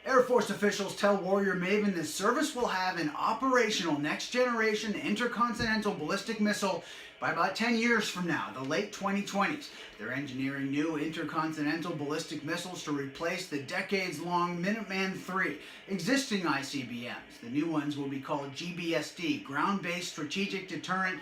Air Force officials tell Warrior Maven the service will have an operational next-generation intercontinental ballistic missile by about 10 years from now, the late 2020s. They're engineering new intercontinental ballistic missiles to replace the decades-long Minuteman III existing ICBMs. The new ones will be called GBSD, Ground-Based Strategic Deterrent.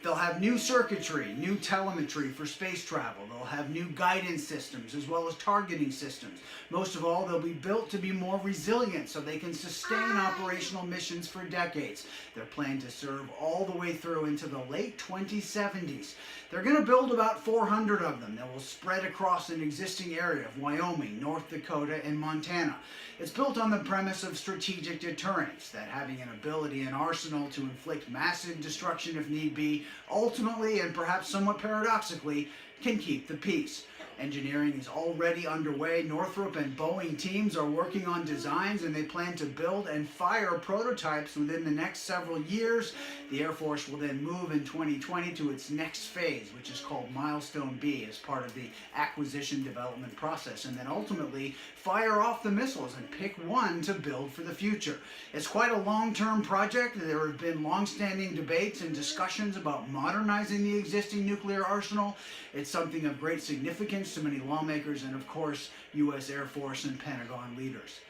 They'll have new circuitry, new telemetry for space travel. They'll have new guidance systems as well as targeting systems. Most of all, they'll be built to be more resilient so they can sustain operational missions for decades. They're planned to serve all the way through into the late 2070s. They're going to build about 400 of them that will spread across an existing area of Wyoming, North Dakota, and Montana. It's built on the premise of strategic deterrence, that having an ability and arsenal to inflict massive destruction if need be, ultimately, and perhaps somewhat paradoxically, can keep the peace. Engineering is already underway. Northrop and Boeing teams are working on designs, and they plan to build and fire prototypes within the next several years. The Air Force will then move in 2020 to its next phase, which is called Milestone B, as part of the acquisition development process, and then ultimately fire off the missiles and pick one to build for the future. It's quite a long-term project. There have been long-standing debates and discussions about modernizing the existing nuclear arsenal. It's something of great significance to many lawmakers and, of course, U.S. Air Force and Pentagon leaders.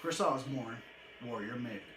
Kris Osborn, Warrior Maven.